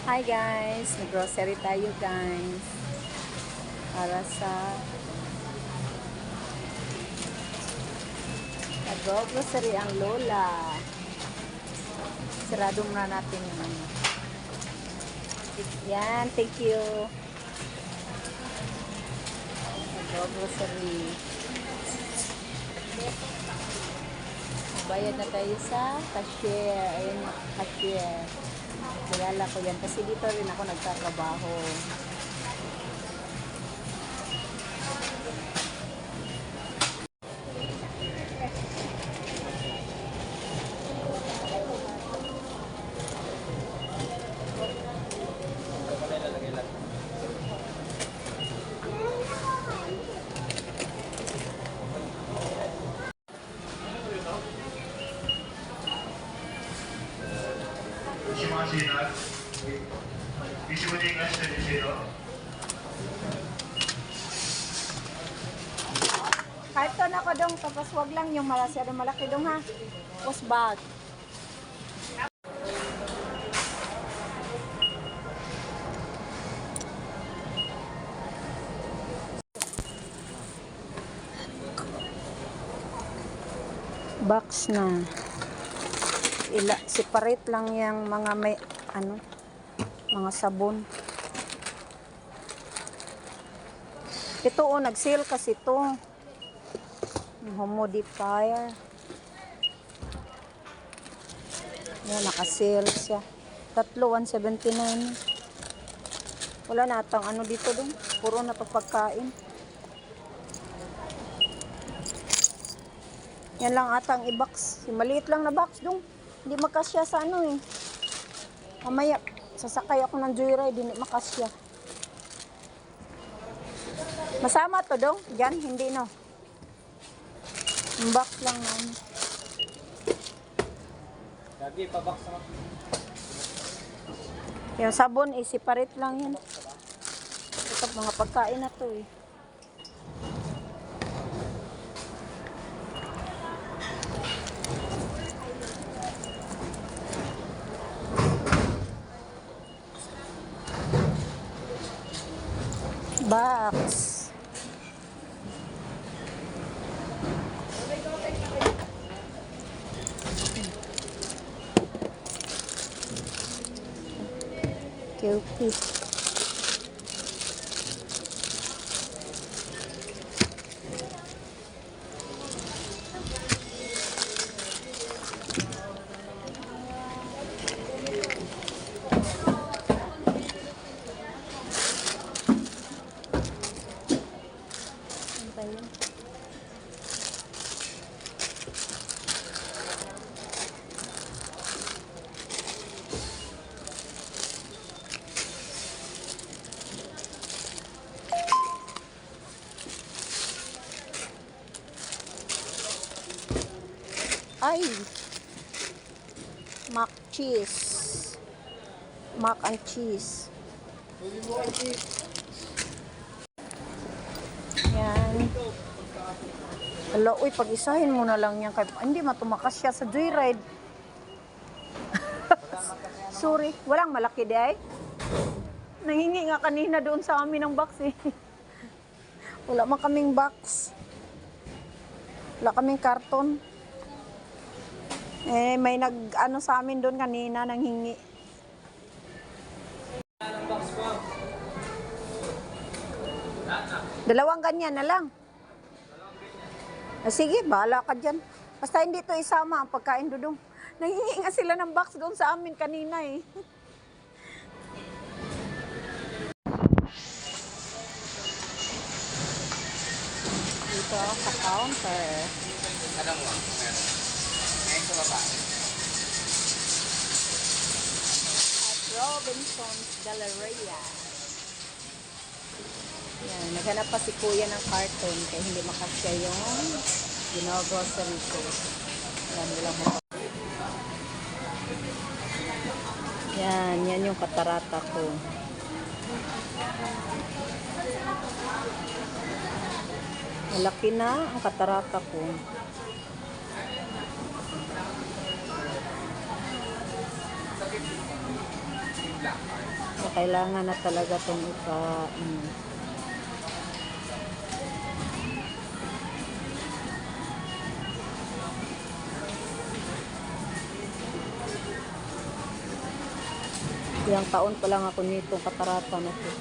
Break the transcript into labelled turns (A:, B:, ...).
A: Hi guys, nag-grocery tayo guys. Para sa nag-grocery ang lola. Sarado muna natin yung ano. Yan, thank you. Nag-grocery. Bayad na tayo sa cashier. Ayun, cashier. Kilala ko yan kasi dito rin ako nagtatrabaho.
B: 조심하시나 미시보니까 시작해주세요.
A: Karton ako dong, tapos wag lang yung masyado malaki dong ha. Post bag. Box na. Separate lang yung mga may ano, mga sabon. Ito oh, nag-sale kasi ito. Humidifier. Yan, naka-sale siya. Tatlo, 179. Wala na atang ano dito dun. Puro na to pagkain. Yan lang atang i-box. Maliit lang na box dun. Hindi makasya sa ano eh. Mamaya, sasakay ako ng joyride, hindi makasya. Masama to dong? Diyan, hindi no. Yung box lang na.
C: Lagi pa box naman.
A: Yung sabon, separate lang yan. Ito mga pagkain na to eh. Box. Cupid. Ay, mac cheese. Mac and cheese. Yan. Hala, uy, pag-isahin mo na lang yan. Hindi matumakas siya sa joyride. Sorry, walang malaki di ay. Nangingi nga kanina doon sa amin ng box eh. Wala man kaming box. Wala kaming karton. Eh, may nag-ano sa amin doon kanina, nang hingi. Dalawang ganyan na lang. Sige, bahala ka dyan. Basta hindi to isama ang pagkain dudong. Nanghingi nga sila ng box doon sa amin kanina eh. Dito sa counter.
C: Anong mo? Ngayon sa baba.
A: At Robinson's Galleria. Yan, naghanap pa si kuya ng carton kaya hindi makasya yung grocery ko. Yan, wala mo. Yan yung katarata ko. Malaki na ang katarata ko. kailangan na talaga itong Ilang taon pa lang ako nitong katarata na to.